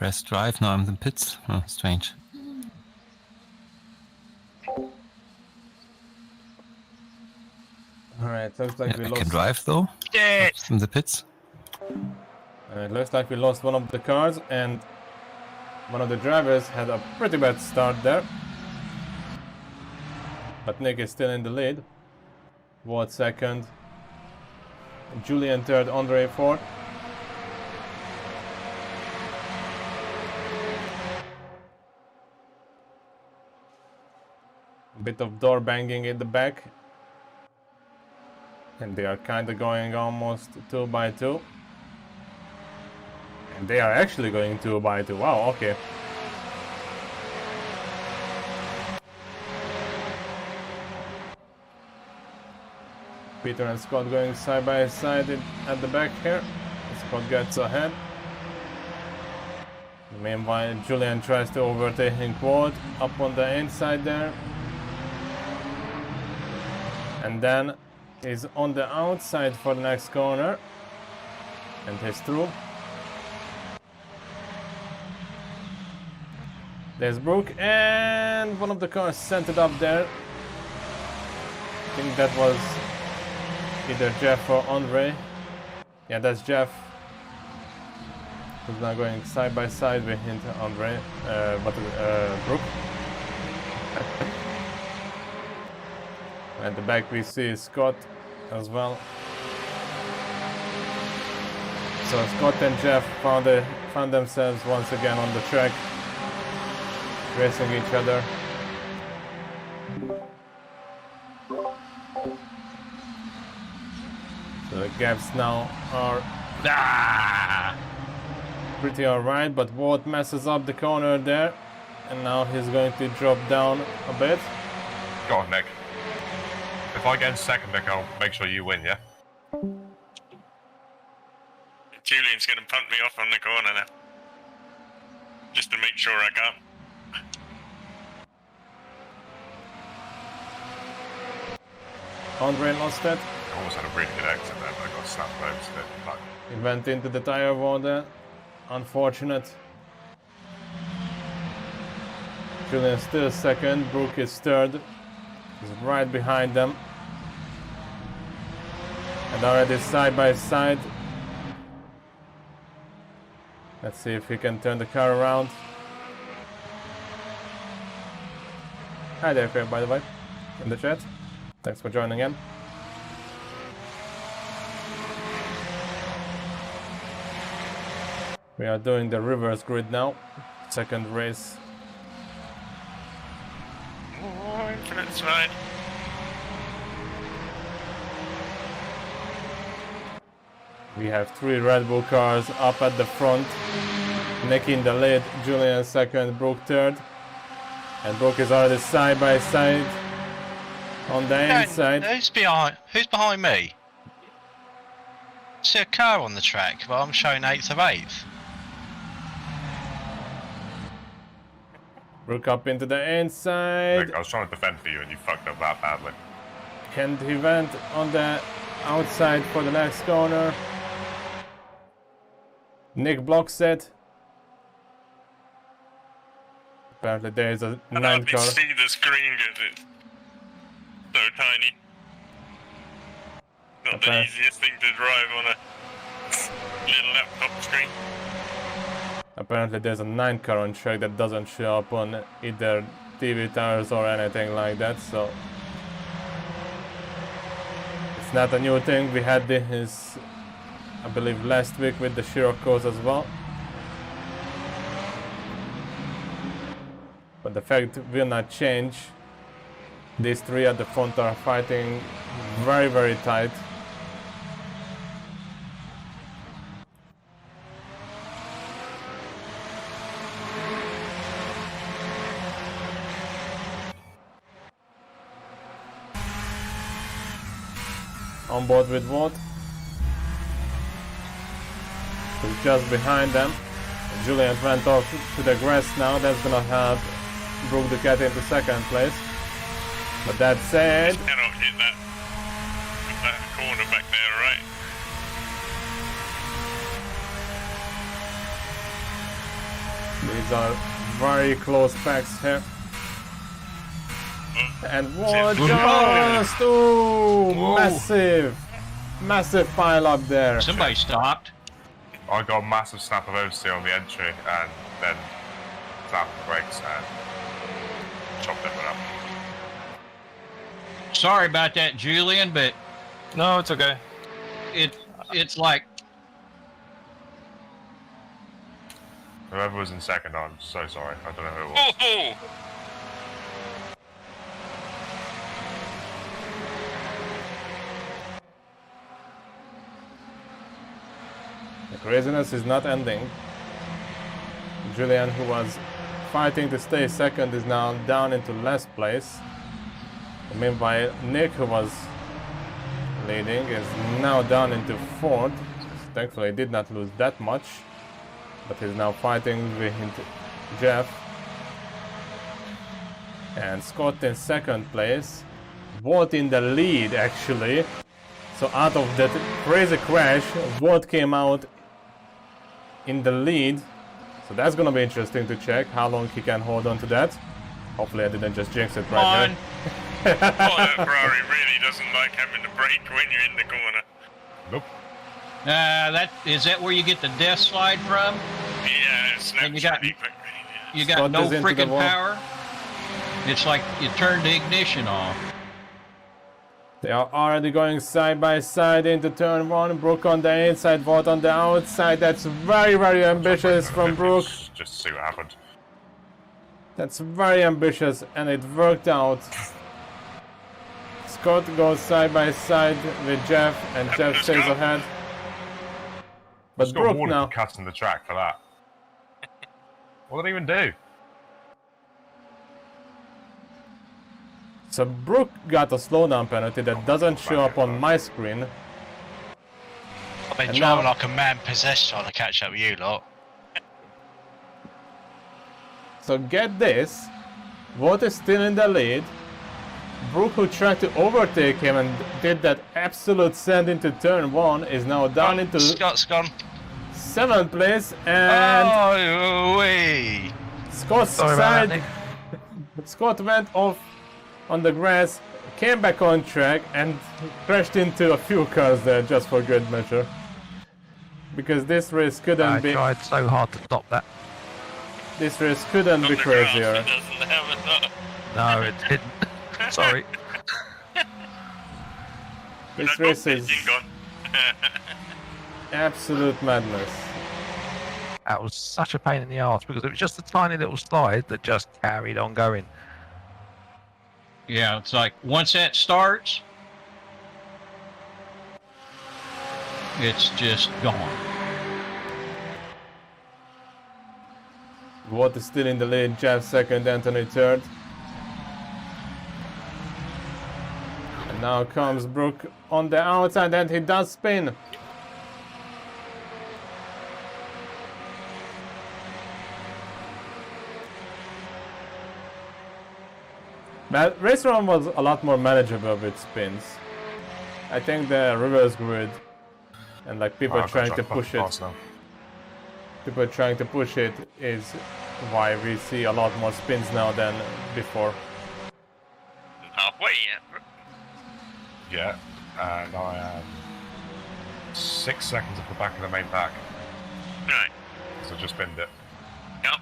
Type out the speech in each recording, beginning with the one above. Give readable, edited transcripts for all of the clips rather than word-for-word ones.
Press drive, now I'm in the pits. Oh, strange. Alright, looks like we I lost... can drive though. Shit! In the pits. It looks like we lost one of the cars, and one of the drivers had a pretty bad start there. But Nick is still in the lead. Ward second. Julian third, Andre fourth. A bit of door banging in the back. And they are kind of going almost 2 by 2. And they are actually going 2 by 2. Wow, okay. Peter and Scott going side by side at the back here. Scott gets ahead. Meanwhile, Julian tries to overtake Quad up on the inside there. And then he's on the outside for the next corner. And he's through. There's Brooke, and one of the cars sent it up there. I think that was either Jeff or Andre. Yeah, that's Jeff. Who's now going side by side with Andre, Brooke. At the back we see Scott as well. So Scott and Jeff found themselves once again on the track, racing each other. So the gaps now are pretty alright, but Ward messes up the corner there, and now he's going to drop down a bit. Go on, Nick. If I get in second, Nick, I'll make sure you win, yeah? Julian's gonna punt me off on the corner now. Just to make sure I can't. Andre lost it. I almost had a really good exit there, but I got snapped over to the back. He went into the tire wall there. Unfortunate. Julian's still second, Brooke is third. He's right behind them. And already side by side. Let's see if he can turn the car around. Hi there, Fair, by the way, in the chat. Thanks for joining in. We are doing the reverse grid now. Second race. Oh, infinite slide. We have 3 Red Bull cars up at the front. Nick in the lead, Julian second, Brooke third. And Brooke is already side by side on the inside. Who's behind me? I see a car on the track, but I'm showing 8th of 8th. Brooke up into the inside. Nick, I was trying to defend for you and you fucked up that badly. And he went on the outside for the next corner. Nick blocks it. Apparently there is a 9th car. see the screen because it's so tiny. Not the easiest thing to drive on a little laptop screen. Apparently there's a 9th car on track that doesn't show up on either TV towers or anything like that, so it's not a new thing. We had this, I believe, last week with the Scirocco's as well. But the fact will not change. These 3 at the front are fighting very, very tight. On board with Watt. He's just behind them. Julian went off to the grass now. That's gonna help Brooke to get into second place. But that said, Cannot hit that corner back there, right? . These are very close packs here. And what just massive pile up there. Somebody stopped. I got a massive snap of oversteer on the entry and then slapped the brakes and chopped everyone up. Sorry about that, Julian, but No, it's okay. it's like Whoever was in second, I'm so sorry. I don't know who it was. Oh, The craziness is not ending. Julian, who was fighting to stay second, is now down into last place. Meanwhile, Nick, who was leading, is now down into fourth. Thankfully, he did not lose that much, but he's now fighting with Jeff. And Scott in second place. Walt in the lead, actually. So out of that crazy crash, Walt came out in the lead. So that's gonna be interesting to check how long he can hold on to that. Hopefully I didn't just jinx it right here. oh, that Ferrari really doesn't like having to brake when you're in the corner. Nope. is that where you get the death slide from? Yeah, it's And you got- naturally brake ready, yeah. You got Scott no is into the freaking wall. power. It's like you turned the ignition off. They are already going side by side into turn one. Brooke on the inside, Walt on the outside. That's very, very ambitious from Brooke. Just to see what happened. That's very ambitious, and it worked out. Scott goes side by side with Jeff, and Jeff Let's stays go. ahead. But Just got Brooke warning now. for cutting the track for that. What did it even do? So Brooke got a slowdown penalty that doesn't show up on my screen. I've been And driving now- like a man possessed trying to catch up with you lot. So get this, Walt is still in the lead. Brooke, who tried to overtake him and did that absolute send into turn one, is now down into Scott's gone. 7th place, and Oh, wee. Scott's Sorry about that, side. Nick. Scott went off on the grass, came back on track, and crashed into a few cars there just for good measure. Because this race couldn't I be tried so hard to stop that. this race couldn't be On the grass, crazier. it doesn't have enough. No, it didn't. Sorry. This race is Engine gone. absolute madness. That was such a pain in the arse because it was just a tiny little slide that just carried on going. Yeah, it's like once that starts, it's just gone. Walt is still in the lead, Jeff second, Anthony third. And now comes Brooke on the outside, and he does spin. But race round was a lot more manageable with spins. I think the reverse grid and like people Oh, I've got trying to track push it. fast now. People trying to push it is why we see a lot more spins now than before. Halfway yet. Yeah, and I am 6 seconds off the back of the main pack, Right. so just binned it. Yep.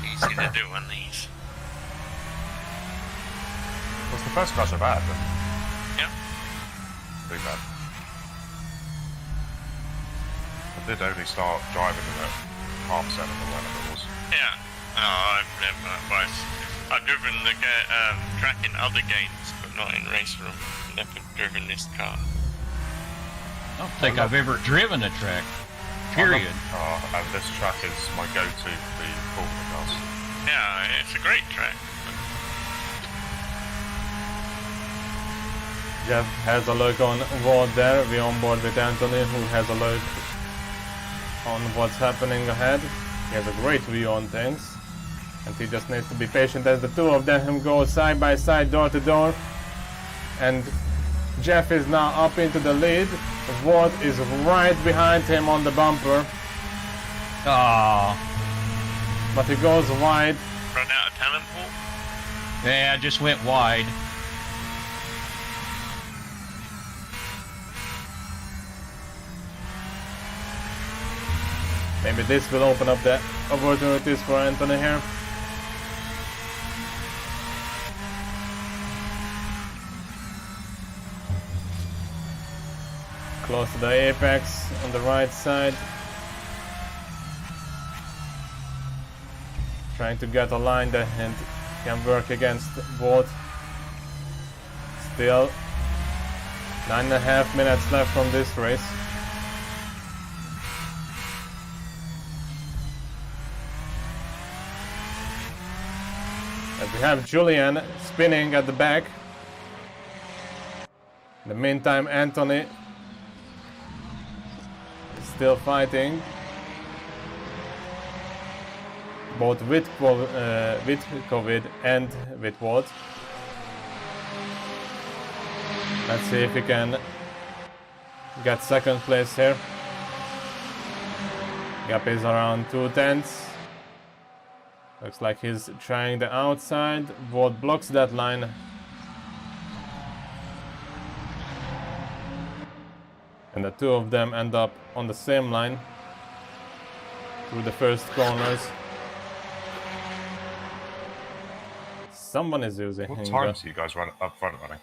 Easy to do on these. What's the first crash I've had? But Yep. pretty bad. I did only start driving in at half 7 or whatever it was. Yeah. Oh, I've never. I've driven the track in other games, but not in race room. Never driven this car. I don't think I've ever driven a track. Period. And this track is my go-to for the Formula cars. Yeah, it's a great track. Jeff has a look on Ward there. We're on board with Anthony, who has a look on what's happening ahead. He has a great view on things. And he just needs to be patient as the two of them go side by side, door to door. And Jeff is now up into the lead. Wout is right behind him on the bumper, Oh, but he goes wide. Run out of talent pool. yeah, I just went wide. Maybe this will open up the opportunities for Anthony here. Close to the apex on the right side. Trying to get a line that can work against Wout. Still 9.5 minutes left from this race. And we have Julian spinning at the back. In the meantime, Anthony is still fighting. Both with COVID and with Wout. Let's see if he can get second place here. Gap is around 2/10. Looks like he's trying the outside. Wout blocks that line. And the two of them end up on the same line through the first corners. Someone is using What times do you guys run up front running?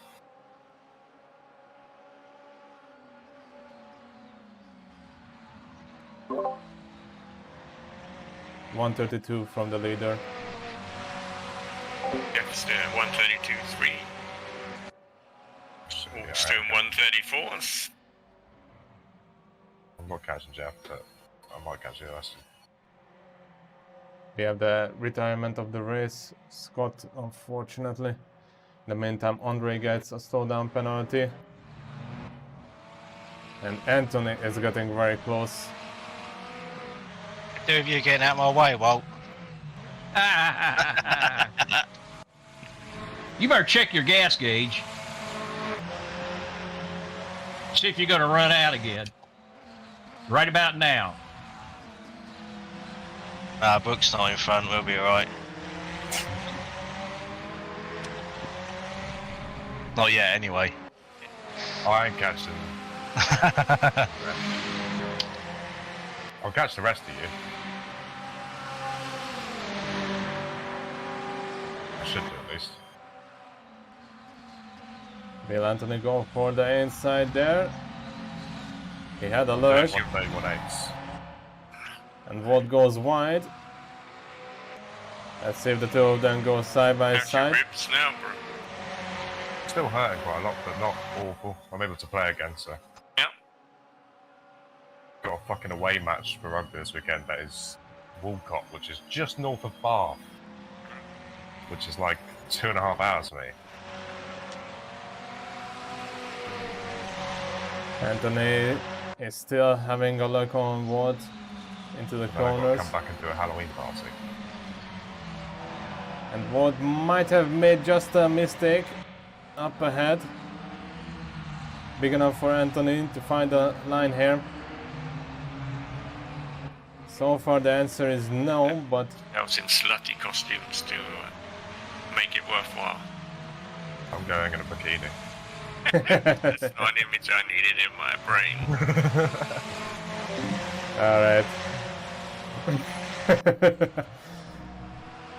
.132 from the leader. Yes, 132.3. Yeah, Still 134. I'm not catching Jeff, but I might catch you the rest. We have the retirement of the race. Scott, unfortunately. In the meantime, Andre gets a slowdown penalty. And Anthony is getting very close. Two of you getting out of my way, Walt. You better check your gas gauge. See if you're going to run out again. Right about now. Brooks not in front, we'll be alright. Not yet, anyway. I ain't catching. I'll catch the rest of you. I should do at least. Will Anthony go for the inside there? He had a lurch. 131.8. And Wout goes wide. Let's see if the two of them go side by How's your side. ribs now, bro? Still hurting quite a lot, but not awful. I'm able to play again, so. Yep. Got a fucking away match for rugby this weekend that is Walcott, which is just north of Bath. Which is like 2.5 hours for me. Anthony is still having a look on Wout into the Then I've got to corners. come back and do a Halloween party. And Wout might have made just a mistake up ahead. Big enough for Anthony to find a line here. So far the answer is no, but I was in slutty costumes to make it worthwhile. I'm going in a bikini. That's not an image I needed in my brain. alright.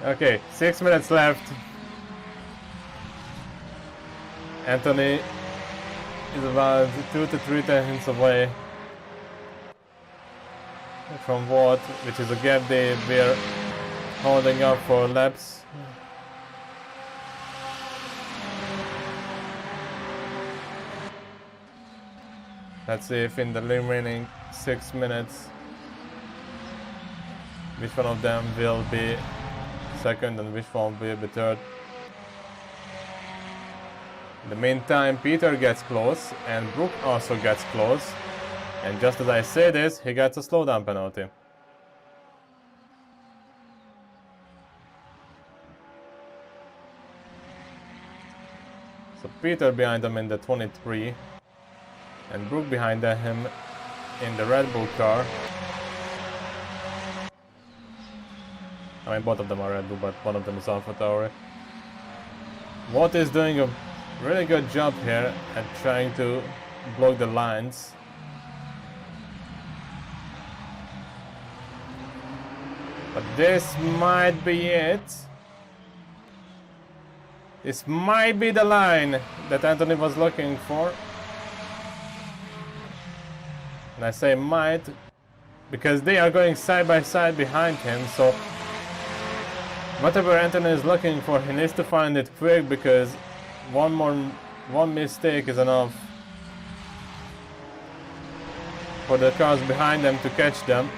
Okay, 6 minutes left. Anthony is about 2 to 3 tenths away from Wout, which is a gap we're holding up for laps. Let's see if in the remaining 6 minutes which one of them will be second and which one will be third. In the meantime, Peter gets close and Brooke also gets close. And just as I say this, he gets a slowdown penalty. So Peter behind him in the 23. and Brook behind him in the Red Bull car. I mean, both of them are Red Bull, but one of them is AlphaTauri. Watt is doing a really good job here at trying to block the lines. But this might be it. This might be the line that Anthony was looking for. And I say might because they are going side by side behind him, so whatever Anthony is looking for, he needs to find it quick, because one mistake is enough for the cars behind them to catch them.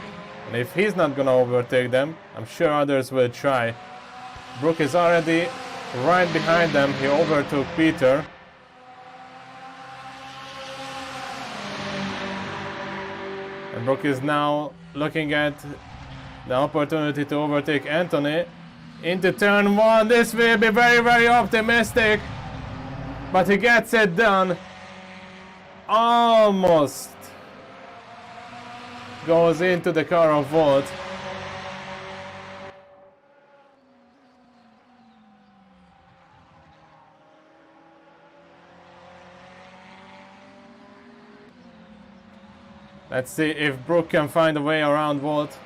And if he's not gonna overtake them, I'm sure others will try. Brook is already right behind them. He overtook Peter. And Brook is now looking at the opportunity to overtake Anthony into turn 1. This will be very, very optimistic, but he gets it done. Almost goes into the car of Volt. Let's see if Brook can find a way around Volt.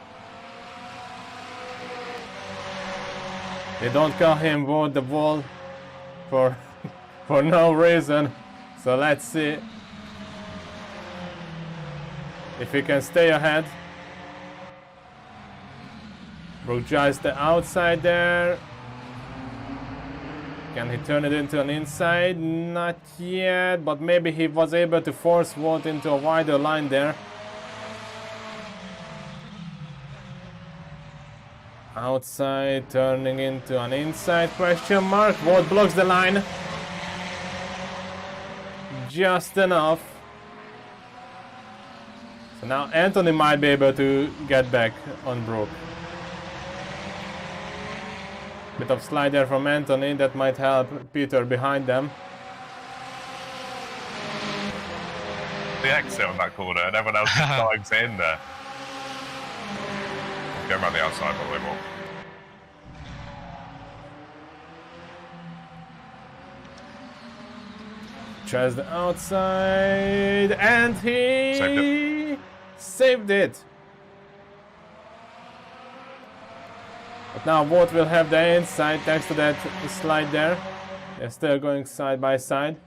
They don't call him Volt the Wall for no reason. So let's see if he can stay ahead. Brook drives the outside there. Can he turn it into an inside? Not yet, but maybe he was able to force Volt into a wider line there. Outside turning into an inside, question mark. Volt blocks the line. Just enough. So now Anthony might be able to get back on Brook. Bit of slide there from Anthony, that might help Peter behind them. The exit on that corner and everyone else dives in there. Go around the outside a little more. Tries the outside and he saved it. But now Volt will have the inside thanks to that slide there. They're still going side by side.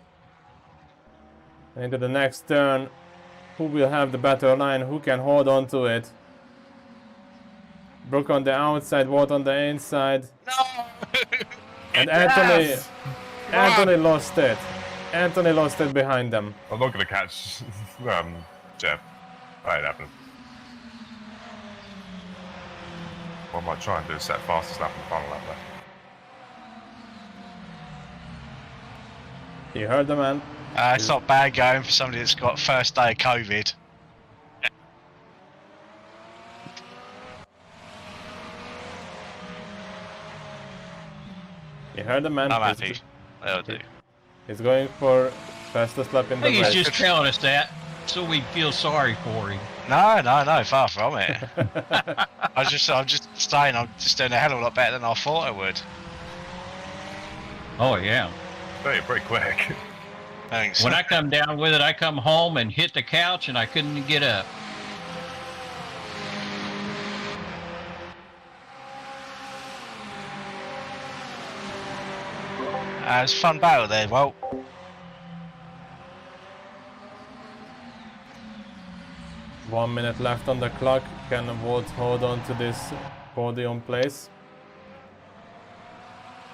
And into the next turn, who will have the better line? Who can hold on to it? Brook on the outside, Volt on the inside. No! And Anthony lost it. Anthony lost it behind them. I'm not going to catch Jeff. That ain't happening. What I might try and do is set fastest lap in the final lap there. You heard the man. It's not bad going for somebody that's got first day of COVID. You heard the man. I'm happy. That'll do. He's going for fastest lap in I the think he's race. just telling us that so we feel sorry for him. No, far from it. I'm just saying I'm just doing a hell of a lot better than I thought I would. Oh yeah. Pretty quick. Thanks. When I come down with it, I come home and hit the couch and I couldn't get up. It was a fun battle there, Walt. One minute left on the clock. Can Volt hold on to this podium place?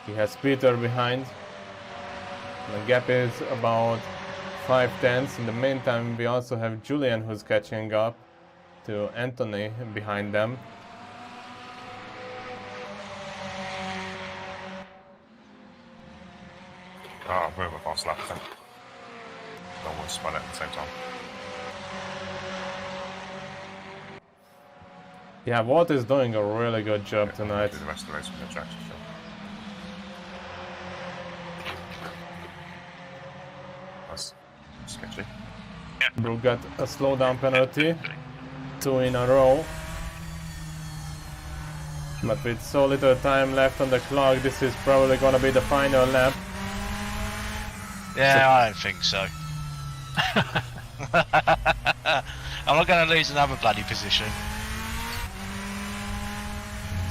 He has Peter behind. The gap is about 5/10. In the meantime, we also have Julian who's catching up to Anthony behind them. Oh, we're a fast lap, I think. Don't want to spun it at the same time. Yeah, Volt is doing a really good job tonight. Do the rest of the race with the traction still. That's sketchy. Yeah. Brooke got a slowdown penalty, 2 in a row. But with so little time left on the clock, this is probably gonna be the final lap. Yeah, I don't think so. I'm not going to lose another bloody position.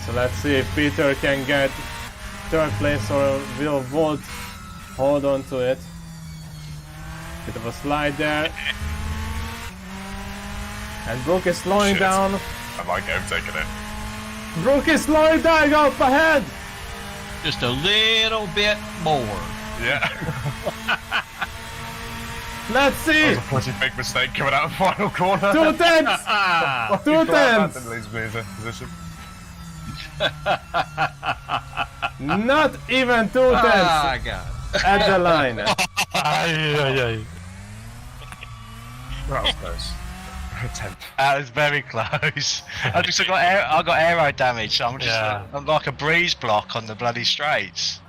So let's see if Peter can get 3rd place or will Volt hold on to it. Bit of a slide there. And Brooke is slowing Shit. down. I like him taking it. Brooke is slowing down up ahead. Just a little bit more. Yeah. Let's That see. was a pretty big mistake coming out of the final corner. 2 tenths. 2 tenths. Didn't lose me as a position. Not even 2 tenths Ah, God. at the line. That was close. 10th. That was very close. I got aero damage, so I'm just I'm like a breeze block on the bloody straights.